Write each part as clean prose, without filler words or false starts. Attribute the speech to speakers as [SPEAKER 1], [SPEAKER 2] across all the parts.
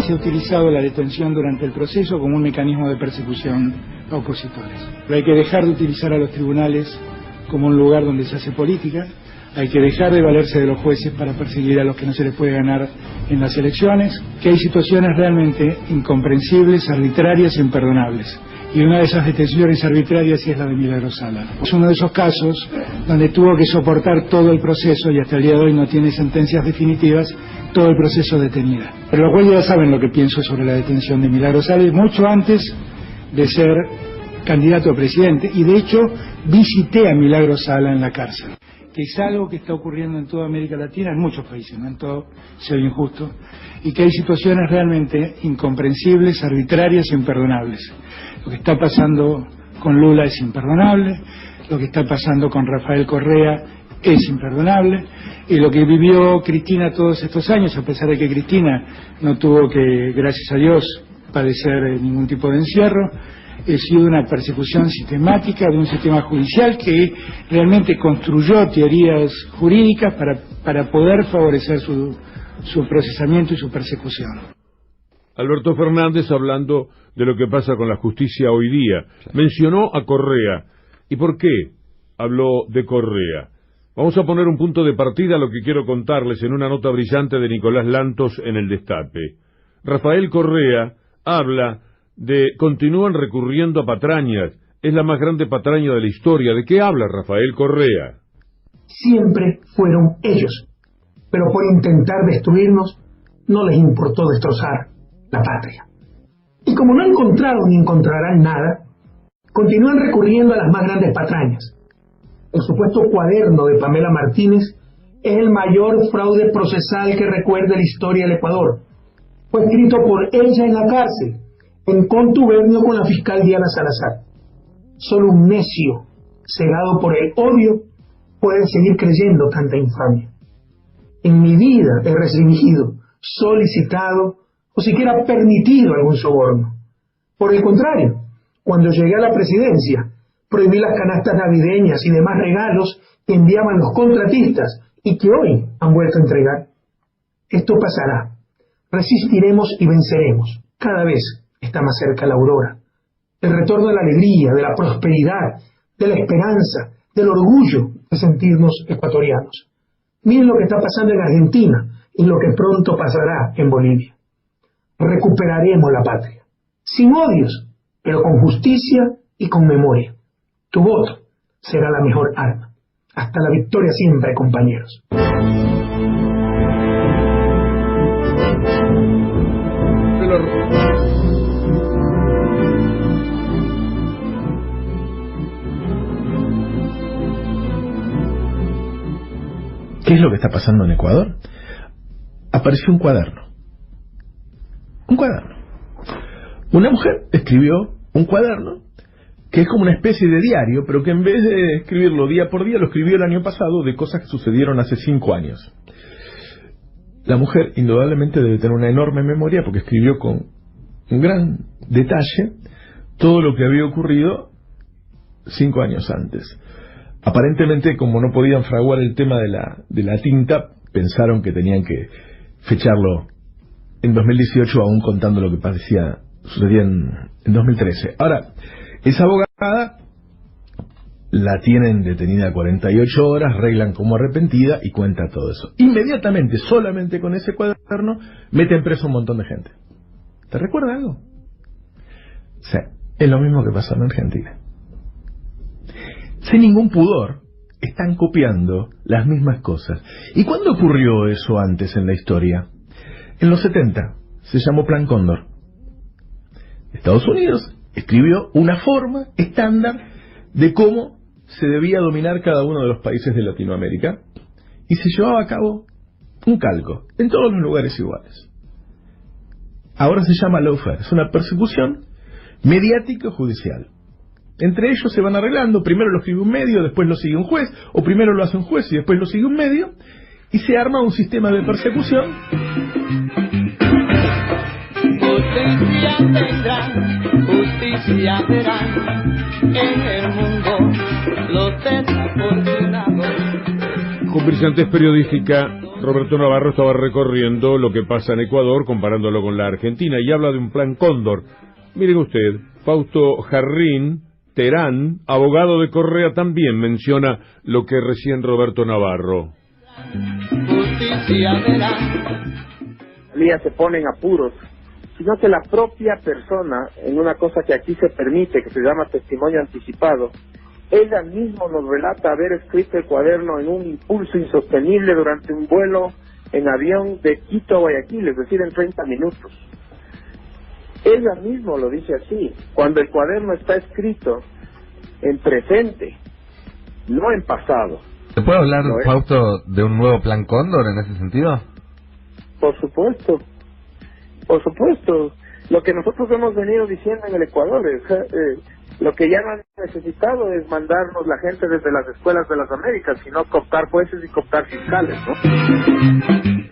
[SPEAKER 1] se ha utilizado la detención durante el proceso como un mecanismo de persecución a opositores. Pero hay que dejar de utilizar a los tribunales como un lugar donde se hace política. Hay que dejar de valerse de los jueces para perseguir a los que no se les puede ganar en las elecciones, que hay situaciones realmente incomprensibles, arbitrarias e imperdonables. Y una de esas detenciones arbitrarias es la de Milagros Sala. Es uno de esos casos donde tuvo que soportar todo el proceso y hasta el día de hoy no tiene sentencias definitivas, todo el proceso detenida. Por lo cual ya saben lo que pienso sobre la detención de Milagros Sala, mucho antes de ser candidato a presidente, y de hecho visité a Milagros Sala en la cárcel, que es algo que está ocurriendo en toda América Latina, en muchos países, no en todo, soy injusto, y que hay situaciones realmente incomprensibles, arbitrarias e imperdonables. Lo que está pasando con Lula es imperdonable, lo que está pasando con Rafael Correa es imperdonable, y lo que vivió Cristina todos estos años, a pesar de que Cristina no tuvo que, gracias a Dios, padecer ningún tipo de encierro, ha sido una persecución sistemática de un sistema judicial que realmente construyó teorías jurídicas para poder favorecer su procesamiento y su persecución.
[SPEAKER 2] Alberto Fernández, hablando de lo que pasa con la justicia hoy día, mencionó a Correa. ¿Y por qué habló de Correa? Vamos a poner un punto de partida a lo que quiero contarles en una nota brillante de Nicolás Lantos en El Destape. Rafael Correa habla de continúan recurriendo a patrañas. Es la más grande patraña de la historia. ¿De qué habla Rafael Correa?
[SPEAKER 3] Siempre fueron ellos, pero por intentar destruirnos no les importó destrozar la patria. Y como no han encontrado ni encontrarán nada, continúan recurriendo a las más grandes patrañas. El supuesto cuaderno de Pamela Martínez es el mayor fraude procesal que recuerda la historia del Ecuador. Fue escrito por ella en la cárcel, en contubernio con la fiscal Diana Salazar. Solo un necio, cegado por el odio, puede seguir creyendo tanta infamia. En mi vida he restringido, solicitado o siquiera permitido algún soborno. Por el contrario, cuando llegué a la presidencia, prohibí las canastas navideñas y demás regalos que enviaban los contratistas y que hoy han vuelto a entregar. Esto pasará. Resistiremos y venceremos. Cada vez está más cerca la aurora. El retorno de la alegría, de la prosperidad, de la esperanza, del orgullo de sentirnos ecuatorianos. Miren lo que está pasando en Argentina y lo que pronto pasará en Bolivia. Recuperaremos la patria, sin odios, pero con justicia y con memoria. Tu voto será la mejor arma. Hasta la victoria siempre, compañeros.
[SPEAKER 4] ¿Qué es lo que está pasando en Ecuador? Apareció un cuaderno. Un cuaderno. Una mujer escribió un cuaderno que es como una especie de diario, pero que en vez de escribirlo día por día, lo escribió el año pasado de cosas que sucedieron hace 5 años. La mujer indudablemente debe tener una enorme memoria porque escribió con un gran detalle todo lo que había ocurrido 5 años antes. Aparentemente, como no podían fraguar el tema de la tinta, pensaron que tenían que fecharlo en 2018, aún contando lo que sucedía en 2013. Ahora, esa abogada la tienen detenida 48 horas, arreglan como arrepentida y cuenta todo eso. Inmediatamente, solamente con ese cuaderno, meten preso a un montón de gente. ¿Te recuerda algo? Sí, es lo mismo que pasó en Argentina. Sin ningún pudor, están copiando las mismas cosas. ¿Y cuándo ocurrió eso antes en la historia? En los 70, se llamó Plan Cóndor. Estados Unidos escribió una forma estándar de cómo se debía dominar cada uno de los países de Latinoamérica y se llevaba a cabo un calco en todos los lugares iguales. Ahora se llama lawfare, es una persecución mediático-judicial. Entre ellos se van arreglando, primero lo escribe un medio, después lo sigue un juez, o primero lo hace un juez y después lo sigue un medio, y se arma un sistema de persecución.
[SPEAKER 5] Justicia tendrán, justicia verán, en el mundo los desafortunados.
[SPEAKER 2] Con Brillantes Periodística Roberto Navarro estaba recorriendo lo que pasa en Ecuador, comparándolo con la Argentina, y habla de un plan Cóndor. Miren usted, Fausto Jarrín Terán, abogado de Correa, también menciona lo que recién Roberto Navarro.
[SPEAKER 5] Justicia verá.
[SPEAKER 6] Se pone en apuros, sino que la propia persona, en una cosa que aquí se permite, que se llama testimonio anticipado, ella misma nos relata haber escrito el cuaderno en un impulso insostenible durante un vuelo en avión de Quito a Guayaquil, es decir, en 30 minutos. Ella misma lo dice así, cuando el cuaderno está escrito en presente, no en pasado.
[SPEAKER 7] ¿Se puede hablar, Fausto, de un nuevo plan Cóndor en ese sentido?
[SPEAKER 6] Por supuesto. Lo que nosotros hemos venido diciendo en el Ecuador es lo que ya no han necesitado es mandarnos la gente desde las escuelas de las Américas, sino cooptar jueces y cooptar fiscales, ¿no?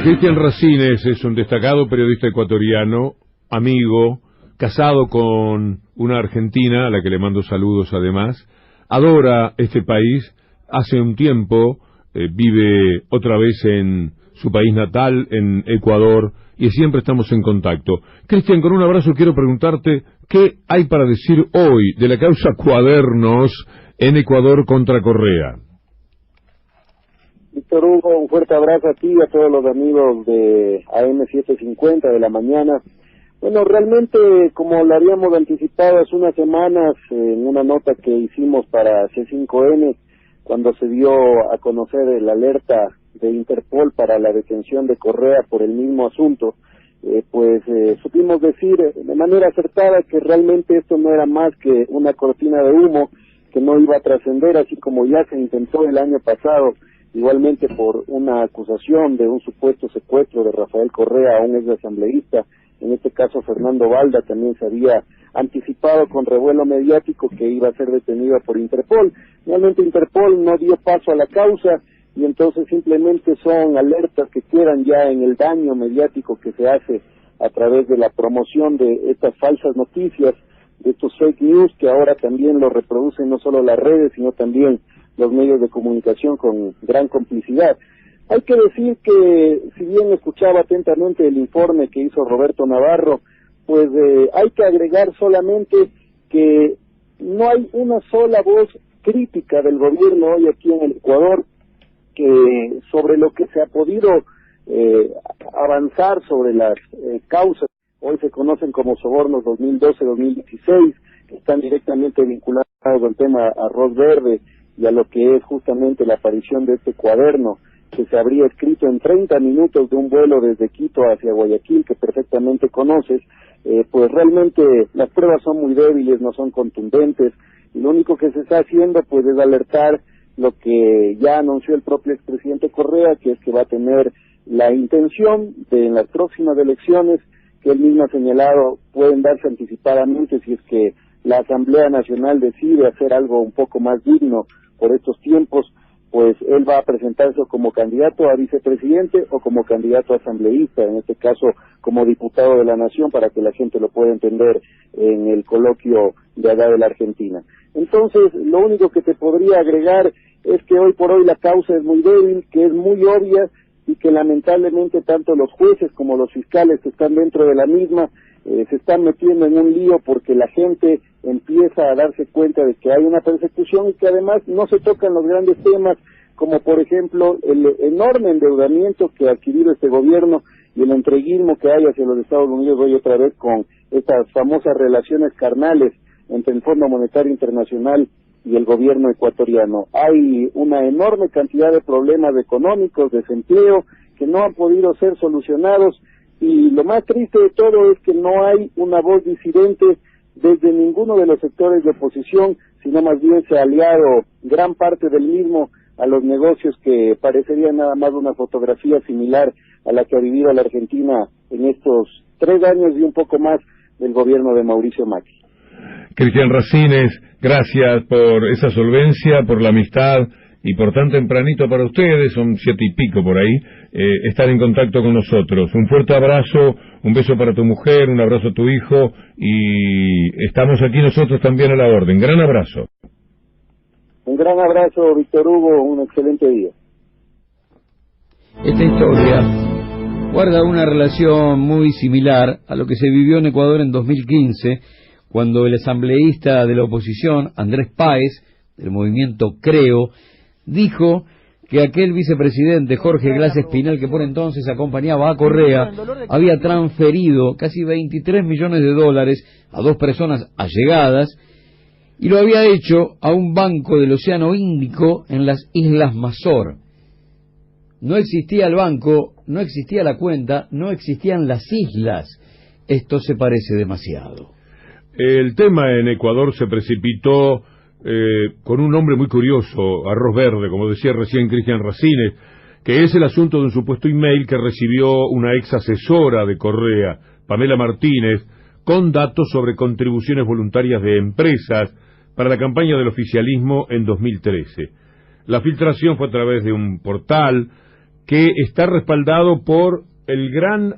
[SPEAKER 2] Cristian Racines es un destacado periodista ecuatoriano, amigo, casado con una argentina, a la que le mando saludos además, adora este país, hace un tiempo vive otra vez en su país natal, en Ecuador, y siempre estamos en contacto. Cristian, con un abrazo quiero preguntarte, ¿qué hay para decir hoy de la causa Cuadernos en Ecuador contra Correa?
[SPEAKER 8] Víctor Hugo, un fuerte abrazo a ti y a todos los amigos de AM750 de la mañana. Bueno, realmente, como lo habíamos anticipado hace unas semanas en una nota que hicimos para C5N, cuando se dio a conocer la alerta de Interpol para la detención de Correa por el mismo asunto, supimos decir de manera acertada que realmente esto no era más que una cortina de humo que no iba a trascender, así como ya se intentó el año pasado, igualmente por una acusación de un supuesto secuestro de Rafael Correa a un ex asambleísta. En este caso Fernando Balda también se había anticipado con revuelo mediático que iba a ser detenida por Interpol. Realmente Interpol no dio paso a la causa y entonces simplemente son alertas que quedan ya en el daño mediático que se hace a través de la promoción de estas falsas noticias, de estos fake news que ahora también lo reproducen no solo las redes sino también los medios de comunicación con gran complicidad. Hay que decir que, si bien escuchaba atentamente el informe que hizo Roberto Navarro, hay que agregar solamente que no hay una sola voz crítica del gobierno hoy aquí en el Ecuador que sobre lo que se ha podido avanzar sobre las causas, hoy se conocen como sobornos 2012-2016, que están directamente vinculados al tema Arroz Verde y a lo que es justamente la aparición de este cuaderno que se habría escrito en 30 minutos de un vuelo desde Quito hacia Guayaquil, que perfectamente conoces. Realmente las pruebas son muy débiles, no son contundentes, y lo único que se está haciendo es alertar lo que ya anunció el propio expresidente Correa, que es que va a tener la intención de en las próximas elecciones, que él mismo ha señalado, pueden darse anticipadamente si es que la Asamblea Nacional decide hacer algo un poco más digno por estos tiempos, él va a presentarse como candidato a vicepresidente o como candidato a asambleísta, en este caso como diputado de la Nación, para que la gente lo pueda entender en el coloquio de allá de la Argentina. Entonces, lo único que te podría agregar es que hoy por hoy la causa es muy débil, que es muy obvia y que lamentablemente tanto los jueces como los fiscales que están dentro de la misma se están metiendo en un lío porque la gente empieza a darse cuenta de que hay una persecución y que además no se tocan los grandes temas como por ejemplo el enorme endeudamiento que ha adquirido este gobierno y el entreguismo que hay hacia los Estados Unidos hoy otra vez con estas famosas relaciones carnales entre el Fondo Monetario Internacional y el gobierno ecuatoriano. Hay una enorme cantidad de problemas económicos, desempleo, que no han podido ser solucionados, y lo más triste de todo es que no hay una voz disidente desde ninguno de los sectores de oposición, sino más bien se ha aliado gran parte del mismo a los negocios que parecerían nada más una fotografía similar a la que ha vivido la Argentina en estos 3 años y un poco más del gobierno de Mauricio Macri.
[SPEAKER 2] Cristian Racines, gracias por esa solvencia, por la amistad y por tan tempranito para ustedes, son 7:00 por ahí, estar en contacto con nosotros. Un fuerte abrazo, un beso para tu mujer, un abrazo a tu hijo y estamos aquí nosotros también a la orden. Gran abrazo.
[SPEAKER 8] Un gran abrazo, Víctor Hugo, un excelente día.
[SPEAKER 9] Esta historia guarda una relación muy similar a lo que se vivió en Ecuador en 2015, cuando el asambleísta de la oposición, Andrés Páez, del movimiento Creo, dijo que aquel vicepresidente Jorge Glass Espinel, que por entonces acompañaba a Correa, había transferido casi 23 millones de dólares a dos personas allegadas, y lo había hecho a un banco del Océano Índico en las Islas Mazor. No existía el banco, no existía la cuenta, no existían las islas. Esto se parece demasiado.
[SPEAKER 2] El tema en Ecuador se precipitó con un nombre muy curioso, arroz verde, como decía recién Cristian Racines, que es el asunto de un supuesto email que recibió una ex asesora de Correa, Pamela Martínez, con datos sobre contribuciones voluntarias de empresas para la campaña del oficialismo en 2013. La filtración fue a través de un portal que está respaldado por la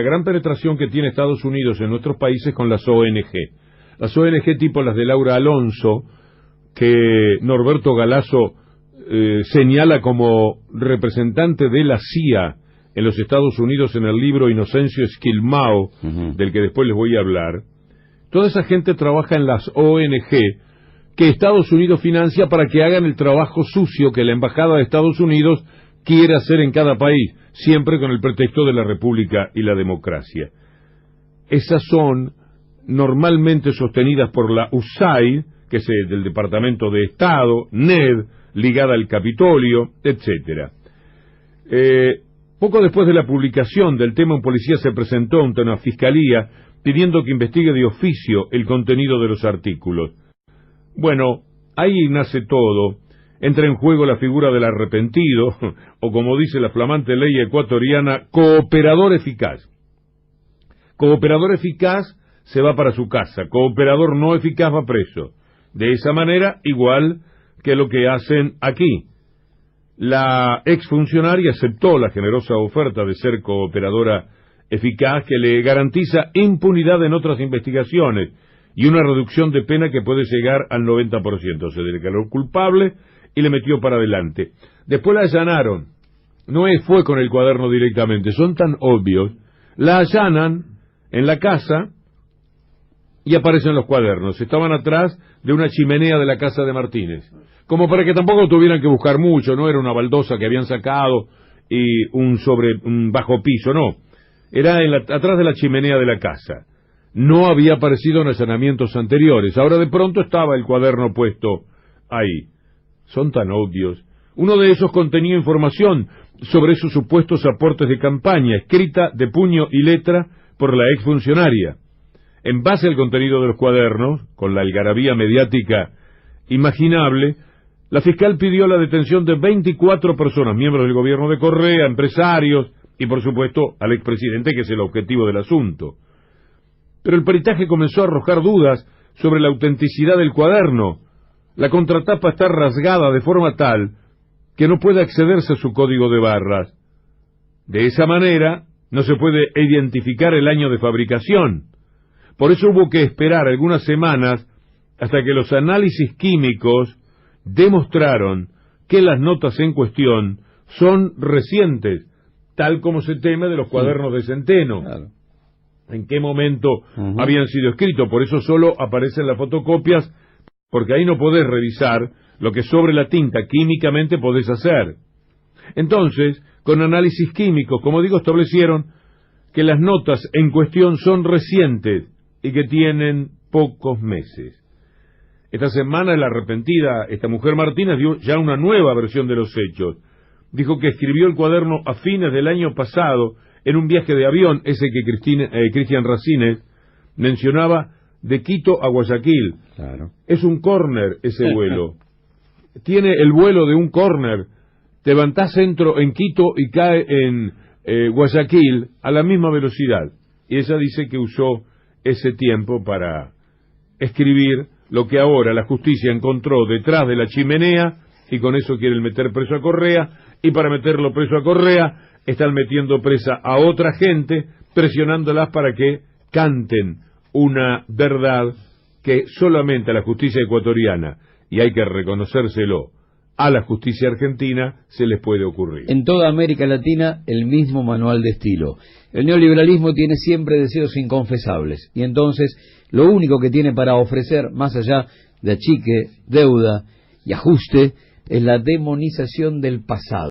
[SPEAKER 2] gran penetración que tiene Estados Unidos en nuestros países con las ONG. Las ONG tipo las de Laura Alonso, que Norberto Galazo señala como representante de la CIA en los Estados Unidos en el libro Inocencio Esquilmao, del que después les voy a hablar. Toda esa gente trabaja en las ONG que Estados Unidos financia para que hagan el trabajo sucio que la Embajada de Estados Unidos quiere hacer en cada país, siempre con el pretexto de la República y la democracia. Esas son normalmente sostenidas por la USAID, que es del Departamento de Estado, NED, ligada al Capitolio, etc. Poco después de la publicación del tema, un policía se presentó ante una fiscalía pidiendo que investigue de oficio el contenido de los artículos. Bueno, ahí nace todo. Entra en juego la figura del arrepentido, o como dice la flamante ley ecuatoriana, cooperador eficaz. Cooperador eficaz se va para su casa, cooperador no eficaz va preso. De esa manera, igual que lo que hacen aquí. La exfuncionaria aceptó la generosa oferta de ser cooperadora eficaz que le garantiza impunidad en otras investigaciones y una reducción de pena que puede llegar al 90%. Se declaró culpable y le metió para adelante. Después la allanaron. No fue con el cuaderno directamente, son tan obvios. La allanan en la casa y aparecen los cuadernos. Estaban atrás de una chimenea de la casa de Martínez. Como para que tampoco tuvieran que buscar mucho, no era una baldosa que habían sacado y un bajo piso, no. Era atrás de la chimenea de la casa. No había aparecido en allanamientos anteriores. Ahora de pronto estaba el cuaderno puesto ahí. Son tan obvios. Uno de esos contenía información sobre esos supuestos aportes de campaña, escrita de puño y letra por la exfuncionaria. En base al contenido de los cuadernos, con la algarabía mediática imaginable, la fiscal pidió la detención de 24 personas, miembros del gobierno de Correa, empresarios y, por supuesto, al expresidente, que es el objetivo del asunto. Pero el peritaje comenzó a arrojar dudas sobre la autenticidad del cuaderno. La contratapa está rasgada de forma tal que no puede accederse a su código de barras. De esa manera, no se puede identificar el año de fabricación. Por eso hubo que esperar algunas semanas hasta que los análisis químicos demostraron que las notas en cuestión son recientes, tal como se teme de los cuadernos de Centeno.
[SPEAKER 9] Claro.
[SPEAKER 2] ¿En qué momento habían sido escritos? Por eso solo aparecen las fotocopias, porque ahí no podés revisar lo que sobre la tinta químicamente podés hacer. Entonces, con análisis químicos, como digo, establecieron que las notas en cuestión son recientes y que tienen pocos meses. Esta semana la arrepentida, esta mujer Martínez, dio ya una nueva versión de los hechos. Dijo que escribió el cuaderno a fines del año pasado en un viaje de avión, ese que Cristian Racines mencionaba, de Quito a Guayaquil.
[SPEAKER 9] Claro.
[SPEAKER 2] Es un córner ese vuelo. Tiene el vuelo de un córner. Te levantás en Quito y cae en Guayaquil a la misma velocidad. Y ella dice que usó ese tiempo para escribir lo que ahora la justicia encontró detrás de la chimenea, y con eso quieren meter preso a Correa, y para meterlo preso a Correa están metiendo presa a otra gente, presionándolas para que canten una verdad que solamente a la justicia ecuatoriana, y hay que reconocérselo, a la justicia argentina se les puede ocurrir.
[SPEAKER 9] En toda América Latina, el mismo manual de estilo. El neoliberalismo tiene siempre deseos inconfesables, y entonces lo único que tiene para ofrecer, más allá de achique, deuda y ajuste, es la demonización del pasado.